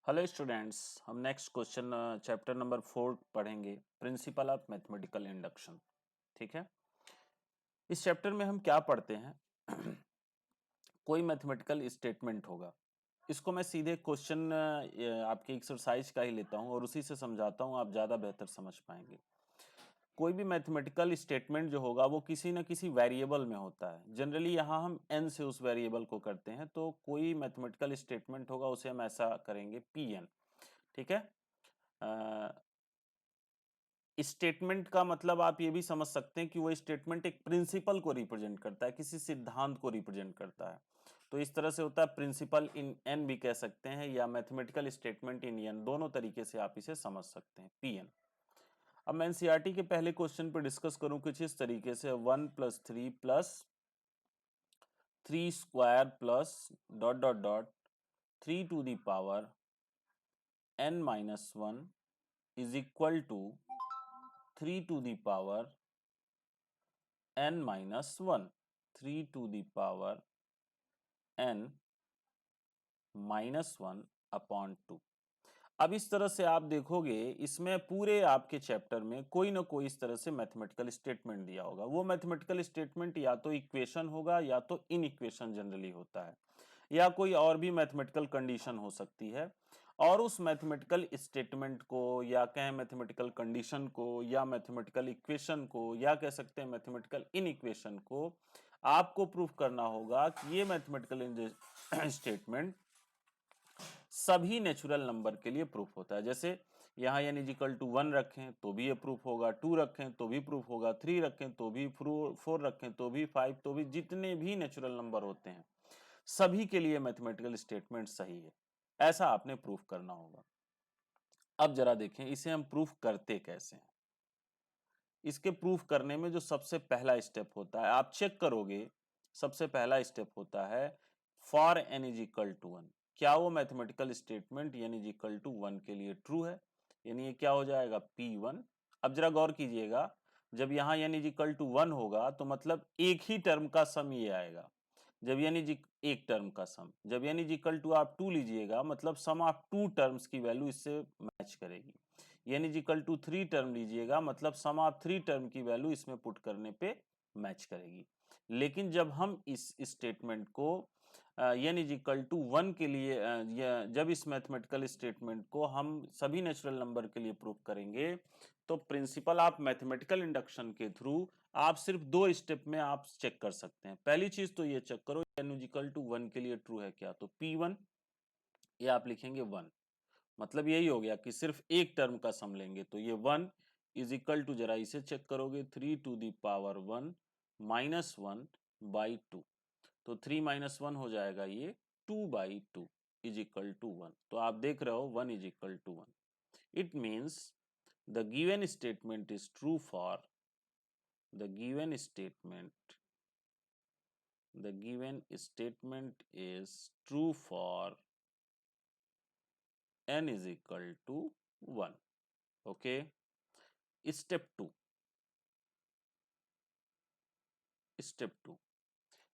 Hello students, हम next question chapter number 4 पढ़ेंगे, principle of mathematical induction. ठीक है। इस चैप्टर में हम क्या पढ़ते हैं? कोई मैथमेटिकल स्टेटमेंट होगा, इसको मैं सीधे क्वेश्चन आपके एक्सरसाइज का ही लेता हूं और उसी से समझाता हूं, आप ज़्यादा बेहतर समझ पाएंगे। कोई भी मैथमेटिकल स्टेटमेंट जो होगा वो किसी न किसी वेरिएबल में होता है। जनरली यहाँ हम n से उस वेरिएबल को करते हैं, तो कोई मैथमेटिकल स्टेटमेंट होगा उसे हम ऐसा करेंगे Pn। ठीक है। स्टेटमेंट का मतलब आप ये भी समझ सकते हैं कि वो स्टेटमेंट एक प्रिंसिपल को रिप्रेजेंट करता है, किसी सिद्धांत को रिप्रेजेंट करता है। तो इस तरह से होता है, प्रिंसिपल इन एन भी कह सकते हैं या मैथमेटिकल स्टेटमेंट इन एन, दोनों तरीके से आप इसे समझ सकते हैं, पी एन। अब मैं एनसीईआरटी के पहले क्वेश्चन पे डिस्कस करूं कुछ इस तरीके से, 1+3+3² plus dot dot dot 3 to the power n-1 is equal to 3 to the power n-1, 3 to the power n-1/2। अब इस तरह से आप देखोगे, इसमें पूरे आपके चैप्टर में कोई ना कोई इस तरह से मैथमेटिकल स्टेटमेंट दिया होगा। वो मैथमेटिकल स्टेटमेंट या तो इक्वेशन होगा या तो इन इक्वेशन जनरली होता है, या कोई और भी मैथमेटिकल कंडीशन हो सकती है। और उस मैथमेटिकल स्टेटमेंट को या कहें मैथमेटिकल कंडीशन को या मैथमेटिकल इक्वेशन को या कह सकते हैं मैथमेटिकल इन इक्वेशन को आपको प्रूफ करना होगा कि ये मैथमेटिकल स्टेटमेंट सभी नेचुरल नंबर के लिए प्रूफ होता है। जैसे यहाँ n इजिकल टू 1 रखें तो भी ये प्रूफ होगा, 2 रखें तो भी प्रूफ होगा, 3 रखें तो भी, 4 रखें तो भी, 5 तो भी, जितने भी नेचुरल नंबर होते हैं सभी के लिए मैथमेटिकल स्टेटमेंट सही है। ऐसा आपने प्रूफ करना होगा। अब जरा देखें इसे हम प्रूफ करते कैसे हैं। इसके प्रूफ करने में जो सबसे पहला स्टेप होता है, आप चेक करोगे, सबसे पहला स्टेप होता है for n is equal to 1। क्या वो mathematical statement n is equal to 1 के लिए ट्रू है? यानी ये क्या हो जाएगा P1। अब जरा गौर कीजिएगा, जब यहाँ n इज इक्वल टू 1 होगा तो मतलब एक ही टर्म का सम ये आएगा। जब n इज एक टर्म का सम, जब n इज इक्वल टू आप 2 लीजिएगा मतलब सम ऑफ 2 टर्म्स की वैल्यू इससे मैच करेगी। n is equal to 3 term लीजिएगा मतलब सम ऑफ 3 टर्म की वैल्यू इसमें पुट करने पे मैच करेगी। लेकिन जब हम इस स्टेटमेंट को n इज इक्वल टू 1 के लिए जब इस मैथमेटिकल स्टेटमेंट को हम सभी नेचुरल नंबर के लिए प्रूफ करेंगे, तो प्रिंसिपल ऑफ मैथमेटिकल इंडक्शन के थ्रू आप सिर्फ 2 स्टेप में आप चेक कर सकते हैं। पहली चीज तो ये चेक करो n इक्वल टू 1 के लिए ट्रू है क्या, तो P1 ये आप लिखेंगे 1। मतलब यही हो गया कि सिर्फ एक टर्म का सम लेंगे, तो ये 1 इज इक्वल टू, जरा इसे चेक करोगे, 3 to the power 1 -1/2। तो 3 - 1 हो जाएगा ये 2/2 इज इक्वल टू 1। तो आप देख रहे हो 1 is equal to 1। It means the given statement is true for the given statement the given statement is true for n is equal to 1। okay, step 2। Step 2,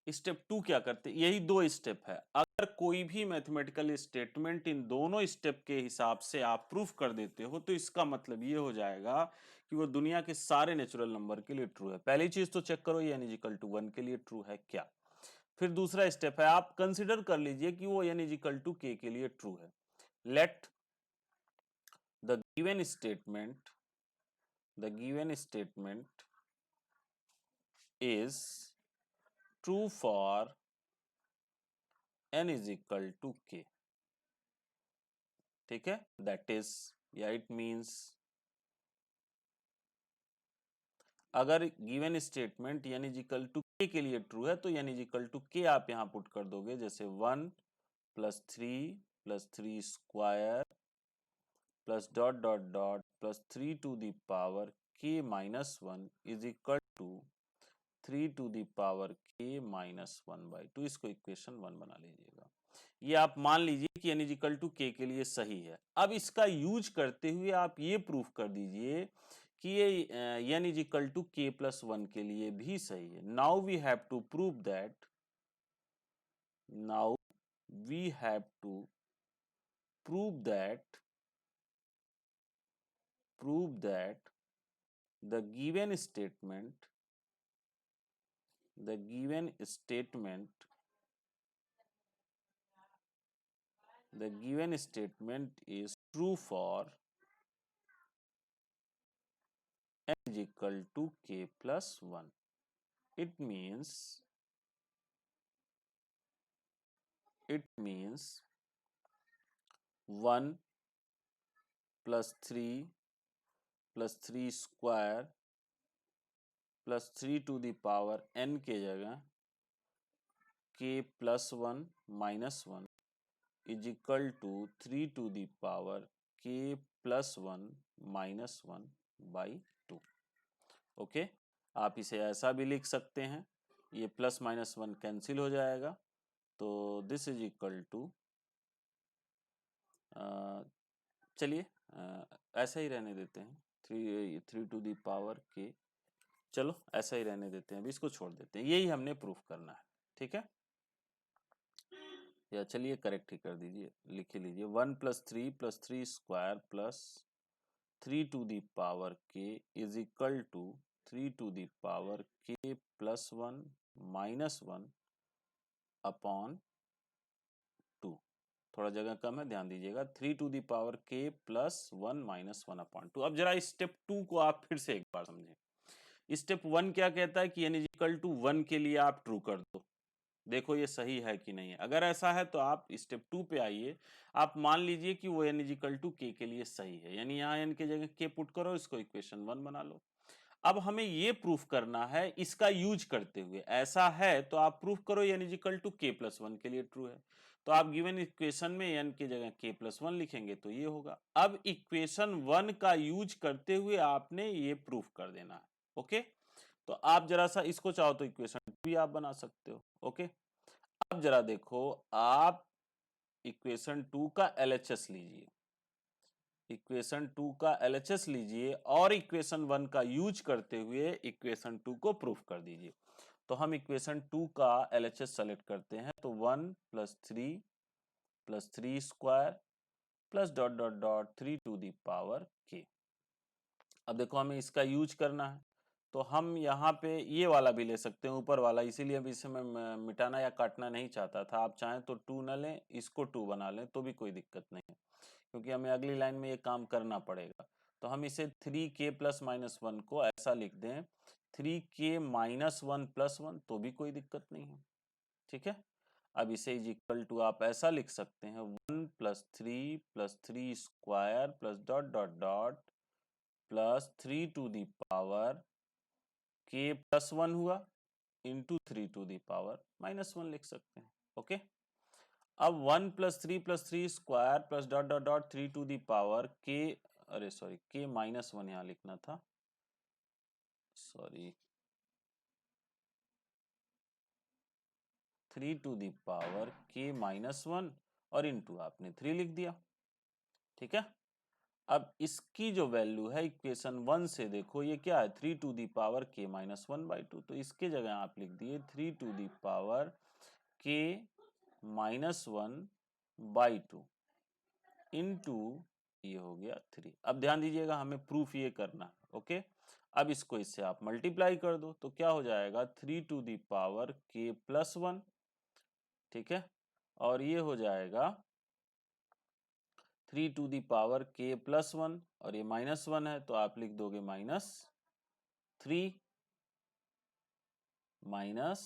step 2 क्या करते, यही 2 step है। अगर कोई भी मैथमेटिकल स्टेटमेंट इन दोनों step के हिसाब से आप प्रूफ कर देते हो तो इसका मतलब ये हो जाएगा कि वो दुनिया के सारे नेचुरल नंबर के लिए ट्रू है। पहली चीज तो चेक करो ये n इक्वल टू 1 के लिए ट्रू है क्या। फिर दूसरा स्टेप है, आप कंसिडर कर लीजिए कि वो n इक्वल टू k के लिए ट्रू है। Let the given statement is true for n is equal to k। ठीक है, दैट इज, या इट मीन्स अगर given statement n is equal to k के लिए ट्रू है तो n is equal to k आप यहां पुट कर दोगे, जैसे 1 + 3 plus dot dot dot plus 3 to the power k-1 is equal to 3 to the power k-1/2। इसको इक्वेशन 1 बना लीजिएगा। ये आप मान लीजिए कि n is equal to k के लिए सही है। अब इसका यूज करते हुए आप ये प्रूफ कर दीजिए कि ये n is equal to k+1 के लिए भी सही है। Now we have to prove that, now we have to prove that the given statement is true for n is equal to k plus 1. It means 1 plus 3 plus 3 square plus 3 to the power n के जगह k plus 1 minus 1 is equal to 3 to the power k plus 1 minus 1 by 2. Okay, आप इसे ऐसा भी लिख सकते हैं, ये प्लस माइनस 1 कैंसिल हो जाएगा, तो दिस इज इक्वल टू, चलिए ऐसा ही रहने देते हैं, 3 टू दी पावर के, चलो ऐसा ही रहने देते हैं, अभी इसको छोड़ देते हैं, यही हमने प्रूफ करना है, ठीक है। या चलिए करेक्ट ही कर दीजिए, लिख ही लीजिए 1 plus three square plus 3 to the power के is equal to 3 to the power के प्लस 1 माइनस 1 अपॉन 2। थोड़ा जगह कम है, ध्यान दीजिएगा, 3 टू दी पावर के प्लस 1 माइनस 1 अपॉन 2। अब जरा स्टेप 2 को आप फिर से एक बार समझें। स्टेप 1 क्या कहता है कि n इज इक्वल टू 1 के लिए आप ट्रू कर दो, देखो ये सही है कि नहीं है। अगर ऐसा है तो आप स्टेप 2 पे आइए, आप मान लीजिए कि वो n इजिकल टू k के लिए सही है, यानी यहाँ n के जगह k पुट करो, इसको इक्वेशन 1 बना लो। अब हमें ये प्रूफ करना है इसका यूज करते हुए, ऐसा है तो आप प्रूफ करो n is equal to k plus 1 के लिए ट्रू है, तो आप गिवन इक्वेशन में n की जगह k प्लस 1 लिखेंगे तो ये होगा। अब इक्वेशन 1 का यूज करते हुए आपने ये प्रूफ कर देना है, ओके। तो आप जरा सा इसको चाहो तो इक्वेशन 2 भी आप बना सकते हो, ओके। अब जरा देखो, आप इक्वेशन 2 का LHS लीजिए, इक्वेशन 2 का LHS लीजिए और इक्वेशन 1 का यूज करते हुए इक्वेशन 2 को प्रूफ कर दीजिए। तो हम इक्वेशन 2 का LHS सेलेक्ट करते हैं, तो 1 plus three square plus dot dot dot 3 to the power k। अब देखो हमें इसका यूज करना है, तो हम यहाँ पे ये वाला भी ले सकते हैं, ऊपर वाला, इसीलिए अभी इसे मैं मिटाना या काटना नहीं चाहता था। आप चाहें तो 2 न लें, इसको 2 बना लें तो भी कोई दिक्कत नहीं है, क्योंकि हमें अगली लाइन में ये काम करना पड़ेगा। तो हम इसे 3k प्लस माइनस 1 को ऐसा लिख दें 3k माइनस 1 प्लस 1 तो भी कोई दिक्कत नहीं है, ठीक है। अब इसे इज इक्वल टू आप ऐसा लिख सकते हैं 1 plus three square plus dot dot dot plus 3 to the power k plus 1 हुआ into 3 to the power minus 1 लिख सकते हैं, ओके। अब 1 plus three square plus dot dot dot 3 to the power k, अरे सॉरी k माइनस 1 यहाँ लिखना था, sorry 3 to the power k minus 1 और इंटू आपने 3 लिख दिया, ठीक है। अब इसकी जो वैल्यू है इक्वेशन 1 से देखो, ये क्या है 3 to the power k minus 1 by 2, तो इसके जगह आप लिख दिए 3 to the power k minus 1 by 2 into ये हो गया 3। अब ध्यान दीजिएगा हमें प्रूफ ये करना है, ओके। अब इसको इससे आप मल्टीप्लाई कर दो तो क्या हो जाएगा 3 to the power k plus 1, ठीक है, और ये हो जाएगा 3 to the power k plus 1 और ये माइनस 1 है तो आप लिख दोगे माइनस 3 माइनस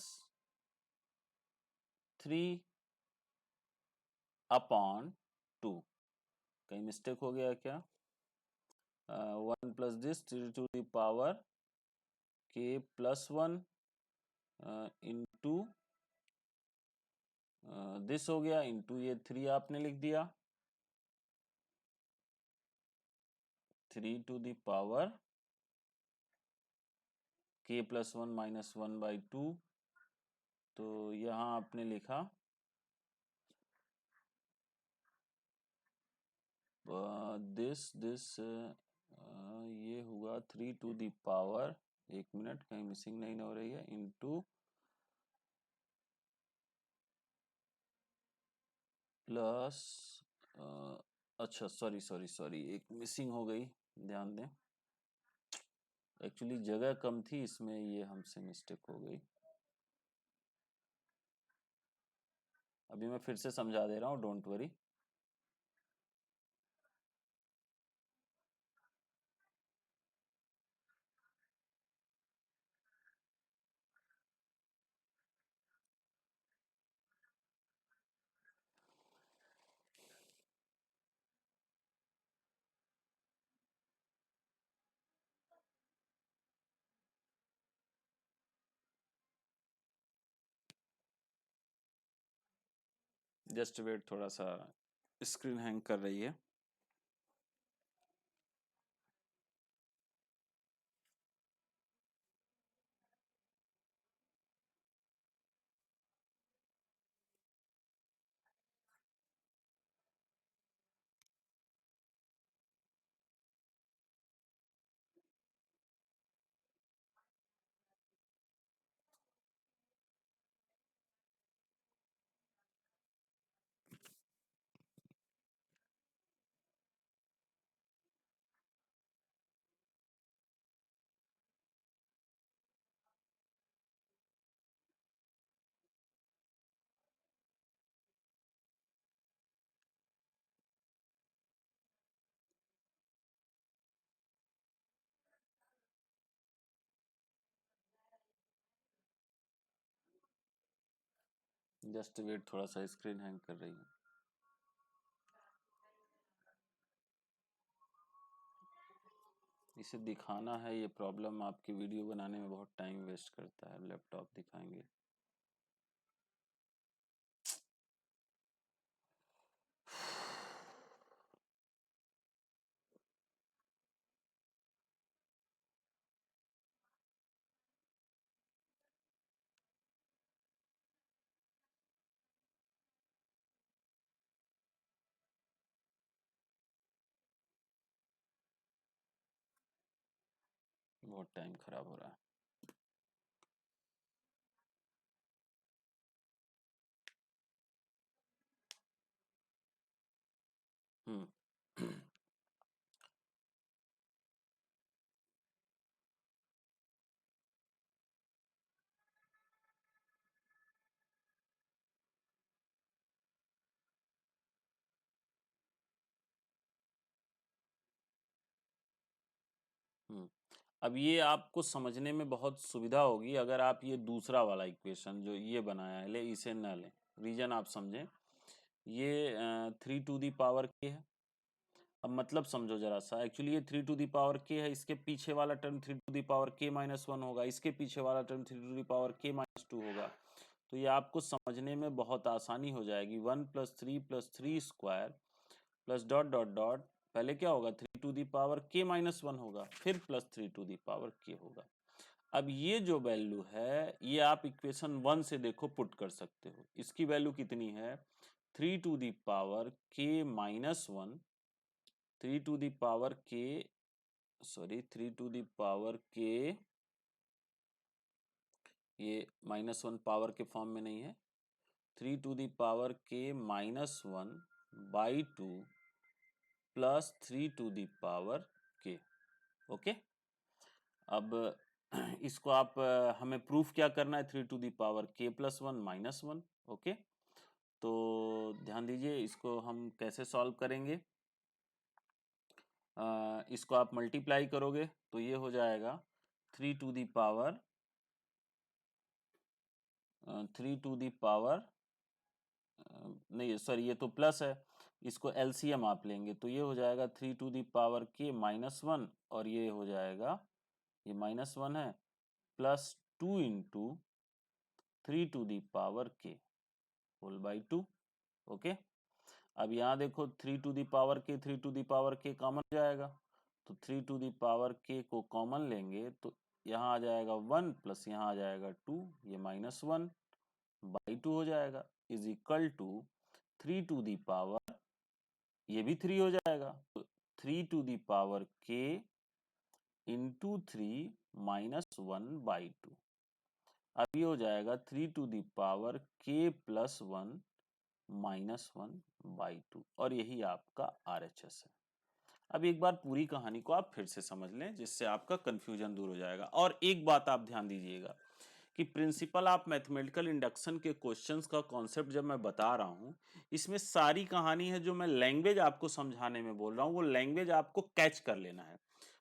3 अपॉन 2। कहीं मिस्टेक हो गया क्या? 1 plus this 3 to the power k plus 1 into this हो गया इंटू ये 3 आपने लिख दिया 3 to the power k plus 1 minus 1 by 2, तो यहाँ आपने लिखा दिस ये हुआ 3 टू दी पावर, एक मिनट कहीं मिसिंग नहीं हो रही है, इंटू प्लस अच्छा, सॉरी सॉरी सॉरी, एक मिसिंग हो गई, ध्यान दें। एक्चुअली जगह कम थी, इसमें ये हमसे मिस्टेक हो गई। अभी मैं फिर से समझा दे रहा हूँ, डोंट वरी। जस्ट वेट, थोड़ा सा स्क्रीन हैंग कर रही है। जस्ट वेट, थोड़ा सा स्क्रीन हैंग कर रही है। इसे दिखाना है, ये प्रॉब्लम आपकी वीडियो बनाने में बहुत टाइम वेस्ट करता है। लैपटॉप दिखाएंगे। बहुत टाइम खराब हो रहा है। हम्म। हम्म। अब ये आपको समझने में बहुत सुविधा होगी अगर आप ये दूसरा वाला इक्वेशन जो ये बनाया है, ले इसे न लें। रीजन आप समझें। ये 3 टू दी पावर k है। अब मतलब समझो जरा सा, एक्चुअली ये 3 टू दी पावर k है, इसके पीछे वाला term 3 to the power k-1 होगा, इसके पीछे वाला term 3 to the power k-2 होगा। तो ये आपको समझने में बहुत आसानी हो जाएगी। 1+3+3² प्लस डॉट डॉट डॉट, पहले क्या होगा, 3 टू दी पावर k-1 होगा, फिर +3 टू दी पावर k होगा। अब ये जो वैल्यू है, ये आप इक्वेशन 1 से देखो पुट कर सकते हो। इसकी वैल्यू कितनी है, 3 to the power k-1, 3 to the power k, sorry 3 to the power k, ये -1 पावर के फॉर्म में नहीं है, 3 to the power k-1/2 plus 3 to the power k। Okay. अब इसको आप हमें प्रूफ क्या करना है, 3 to the power k+1 -1। Okay. तो ध्यान दीजिए, इसको हम कैसे सॉल्व करेंगे। इसको आप मल्टीप्लाई करोगे तो ये हो जाएगा 3 to the power 3 to the power, नहीं सॉरी, ये तो प्लस है, इसको एलसीएम आप लेंगे तो ये हो जाएगा 3 टू दी पावर k-1, और ये हो जाएगा, ये -1 है, +2 × 3 to the power k whole by 2। Okay. अब यहाँ देखो, 3 to the power k common जाएगा, तो 3 टू दी पावर k को कॉमन लेंगे तो यहाँ आ जाएगा 1 प्लस यहाँ आ जाएगा 2, ये -1/2 हो जाएगा, is equal to 3 to the power, ये भी 3 हो जाएगा, तो 3 to the power k into 3 -1/2। अब ये हो जाएगा 3 टू दी पावर k+1 -1/2 और यही आपका RHS है। अब एक बार पूरी कहानी को आप फिर से समझ लें जिससे आपका कंफ्यूजन दूर हो जाएगा। और एक बात आप ध्यान दीजिएगा कि प्रिंसिपल ऑफ मैथमेटिकल इंडक्शन के क्वेश्चंस का कॉन्सेप्ट जब मैं बता रहा हूं, इसमें सारी कहानी है जो मैं लैंग्वेज आपको समझाने में बोल रहा हूं, वो लैंग्वेज आपको कैच कर लेना है।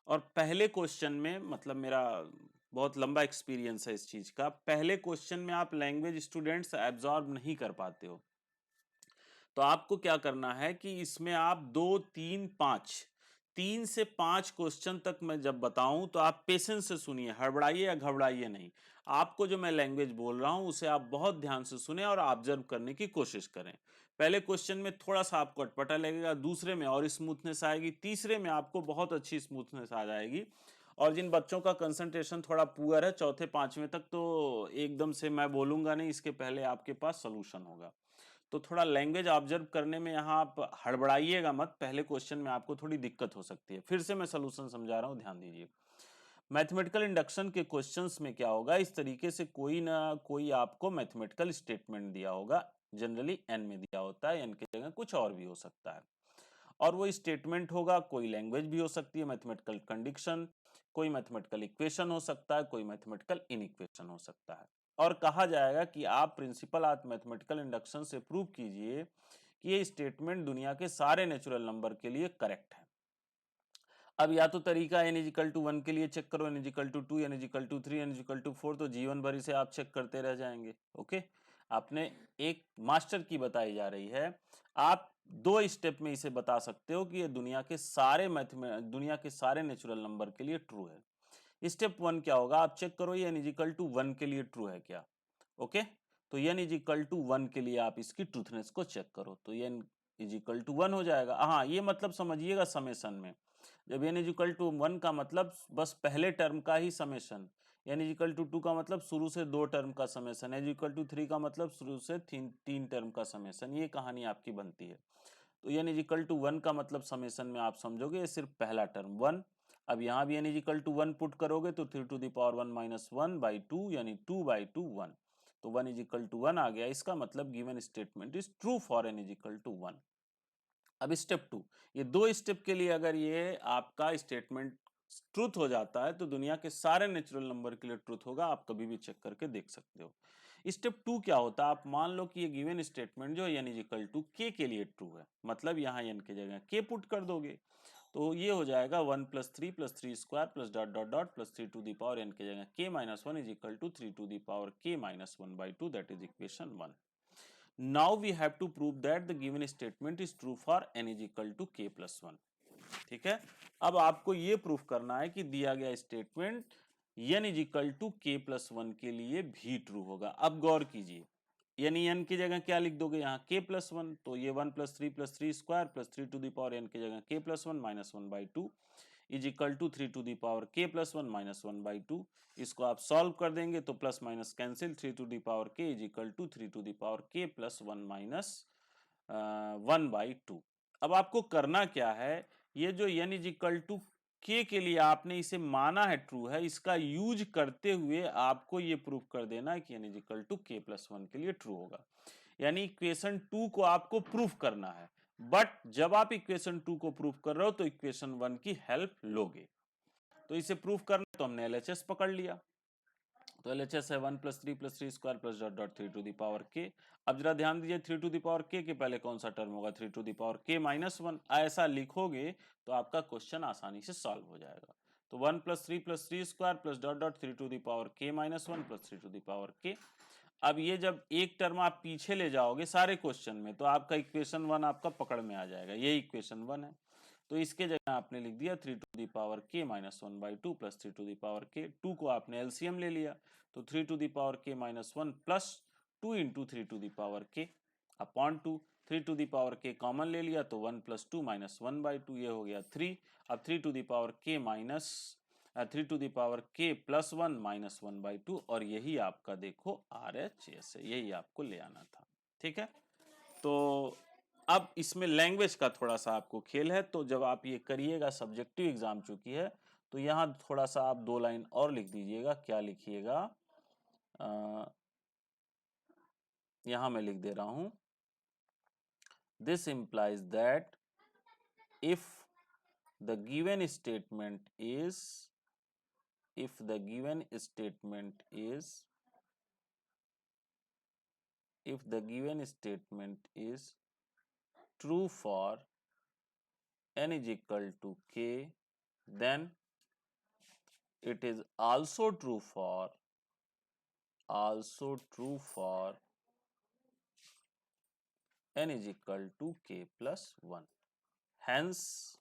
और पहले क्वेश्चन में, मतलब मेरा बहुत लंबा एक्सपीरियंस है इस चीज का, पहले क्वेश्चन में आप लैंग्वेज स्टूडेंट्स एब्जॉर्ब नहीं कर पाते हो। तो आपको क्या करना है कि इसमें आप 2, 3, 5, 3 से 5 क्वेश्चन तक मैं जब बताऊं तो आप पेशेंस से सुनिए, हड़बड़ाइए या घबराइए नहीं। आपको जो मैं लैंग्वेज बोल रहा हूं उसे आप बहुत ध्यान से सुने और ऑब्जर्व करने की कोशिश करें। पहले क्वेश्चन में थोड़ा सा आपको अटपटा लगेगा, दूसरे में और स्मूथनेस आएगी, तीसरे में आपको बहुत अच्छी स्मूथनेस आ जाएगी। और जिन बच्चों का कंसंट्रेशन थोड़ा पुअर है, चौथे पांचवें तक तो एकदम से मैं बोलूंगा नहीं, इसके पहले आपके पास सोल्यूशन होगा। तो थोड़ा लैंग्वेज ऑब्जर्व करने में यहाँ आप हड़बड़ाइएगा मत, पहले क्वेश्चन में आपको थोड़ी दिक्कत हो सकती है। फिर से मैं सोल्यूशन समझा रहा हूँ, ध्यान दीजिए। मैथमेटिकल इंडक्शन के क्वेश्चंस में क्या होगा, इस तरीके से कोई ना कोई आपको मैथमेटिकल स्टेटमेंट दिया होगा, जनरली एन में दिया होता है, एन की जगह कुछ और भी हो सकता है। और वो स्टेटमेंट होगा, कोई लैंग्वेज भी हो सकती है, मैथमेटिकल कंडीशन, कोई मैथमेटिकल इक्वेशन हो सकता है, कोई मैथमेटिकल इनइक्वेशन हो सकता है। और कहा जाएगा कि आप प्रिंसिपल ऑफ मैथमेटिकल इंडक्शन से प्रूव कीजिए कि ये स्टेटमेंट दुनिया के सारे नेचुरल नंबर के लिए करेक्ट है। अब या तो तरीका n इजिकल टू 1 के लिए चेक करो, n is equal to 2, n is equal to 3, n is equal to 4, तो जीवन भर इसे आप चेक करते रह जाएंगे। ओके, आपने एक मास्टर की बताई जा रही है, आप 2 स्टेप में इसे बता सकते हो कि ये दुनिया के सारे नेचुरल नंबर के लिए ट्रू है। स्टेप 1 क्या होगा, आप चेक करो ये n इजिकल टू 1 के लिए ट्रू है क्या। ओके, तो n इजिकल टू 1 के लिए आप इसकी ट्रूथनेस को चेक करो, तो n इजिकल टू 1 हो जाएगा। हाँ, ये मतलब समझिएगा समेशन में, जब n इजिकल टू 1 का मतलब बस पहले टर्म का ही समेशन, n इजिकल टू 2 का मतलब शुरू से 2 टर्म का समेशन, n इजिकल टू 3 का मतलब शुरू से 3 टर्म का समेशन, ये कहानी आपकी बनती है। तो n इजिकल टू 1 का मतलब समेशन में आप समझोगे ये सिर्फ पहला टर्म 1। अब यहाँ भी n इजिकल टू 1 पुट करोगे तो 3 टू द पावर 1 माइनस 1/2 यानी 2/2 1, तो 1 इजिकल टू 1 आ गया। इसका मतलब given statement is true for n is equal to 1। अब स्टेप 2, ये 2 स्टेप के लिए अगर ये आपका स्टेटमेंट ट्रूथ हो जाता है तो दुनिया के सारे नेचुरल नंबर के लिए ट्रूथ होगा, आप कभी भी चेक करके देख सकते हो। स्टेप 2 क्या होता है, आप मान लो कि ये गिवन स्टेटमेंट जो n इजिकल टू k के लिए ट्रू है, मतलब यहाँ n की जगह k पुट कर दोगे तो ये हो जाएगा 1 plus 3 plus 3 square plus dot dot dot plus 3 to the power n की जगह k minus 1 is equal to 3 to the power k minus 1/2, that is equation 1। Now we have to prove that the given statement is true for n is equal to k plus 1। ठीक है, अब आपको ये proof करना है कि दिया गया statement n is equal to k plus 1 के लिए भी ट्रू होगा। अब गौर कीजिए, यानी n की जगह क्या लिख दोगे यहाँ k प्लस 1, तो ये 1 plus 3 square plus 3 to the power n की जगह k plus 1 minus 1/2 is equal to 3 to the power k plus 1 minus 1/2। इसको आप सॉल्व कर देंगे तो plus minus cancel, 3 to the power k is equal to 3 to the power k plus 1 minus 1/2। अब आपको करना क्या है, ये जो n is equal to k के लिए आपने इसे माना है ट्रू है, इसका यूज करते हुए आपको ये प्रूफ कर देना है कि n is equal to k plus 1 के लिए ट्रू होगा। यानी इक्वेशन 2 को आपको प्रूफ करना है, बट जब आप इक्वेशन 2 को प्रूफ कर रहे हो तो इक्वेशन 1 की हेल्प लोगे। तो इसे प्रूफ करना तो हमने LHS पकड़ लिया, तो LHS है 1 plus 3 square plus dot dot 3 to the power k। अब जरा ध्यान दीजिए, 3 टू द पावर k के पहले कौन सा टर्म होगा, 3 to the power k minus 1, ऐसा लिखोगे तो आपका क्वेश्चन आसानी से सॉल्व हो जाएगा। तो 1 plus 3 square plus dot dot 3 to the power k minus 1 plus 3 to the power k। अब ये जब एक टर्म आप पीछे ले जाओगे सारे क्वेश्चन में तो आपका इक्वेशन 1 आपका पकड़ में आ जाएगा, ये इक्वेशन 1 है। तो इसके जगह आपने लिख दिया 3 to the power k minus 1/2 plus 3 to the power k, 2 को आपने एलसीएम ले लिया तो 3 to the power k minus 1 plus 2 into 3 to the power k upon 2, 3 to the power k common ले लिया तो 1 प्लस 2 माइनस 1/2, ये हो गया 3। अब 3 to the power k minus 3 to the power k plus 1 minus 1/2, और यही आपका देखो RHS है, यही आपको ले आना था। ठीक है, तो अब इसमें लैंग्वेज का थोड़ा सा आपको खेल है, तो जब आप ये करिएगा, सब्जेक्टिव एग्जाम चुकी है, तो यहाँ थोड़ा सा आप 2 लाइन और लिख दीजिएगा। क्या लिखिएगा, यहाँ मैं लिख दे रहा हूं This implies that if the given statement is if the given statement is true for n is equal to k, then it is also true for n is equal to k plus 1. Hence,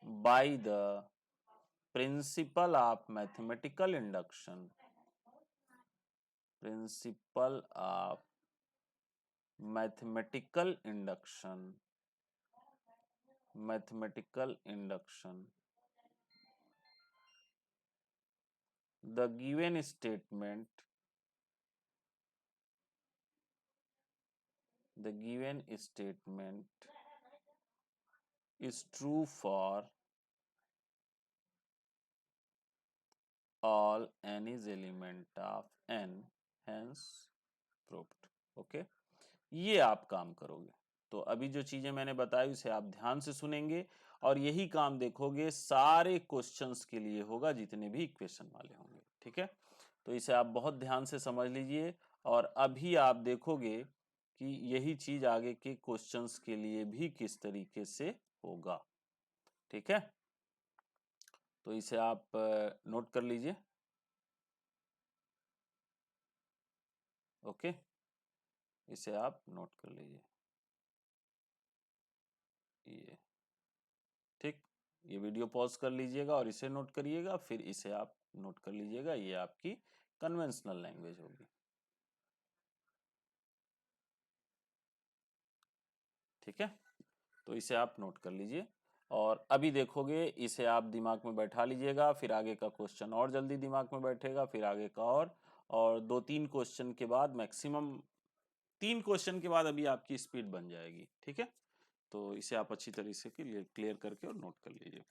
by the principle of mathematical induction, the given statement is true for all n is element of n, hence proved. Okay, ये आप काम करोगे। तो अभी जो चीजें मैंने बताई उसे आप ध्यान से सुनेंगे और यही काम देखोगे सारे क्वेश्चंस के लिए होगा जितने भी इक्वेशन वाले होंगे। ठीक है, तो इसे आप बहुत ध्यान से समझ लीजिए और अभी आप देखोगे कि यही चीज आगे के क्वेश्चंस के लिए भी किस तरीके से होगा। ठीक है, तो इसे आप नोट कर लीजिए। ओके, इसे आप नोट कर लीजिए। ये ठीक, ये वीडियो पॉज कर लीजिएगा और इसे नोट करिएगा, फिर इसे आप नोट कर लीजिएगा। ये आपकी कन्वेंशनल लैंग्वेज होगी। ठीक है, तो इसे आप नोट कर लीजिए और अभी देखोगे इसे आप दिमाग में बैठा लीजिएगा, फिर आगे का क्वेश्चन और जल्दी दिमाग में बैठेगा, फिर आगे का और 2-3 क्वेश्चन के बाद मैक्सिमम 3 क्वेश्चन के बाद अभी आपकी स्पीड बन जाएगी। ठीक है, तो इसे आप अच्छी तरीके से क्लियर करके और नोट कर लीजिए।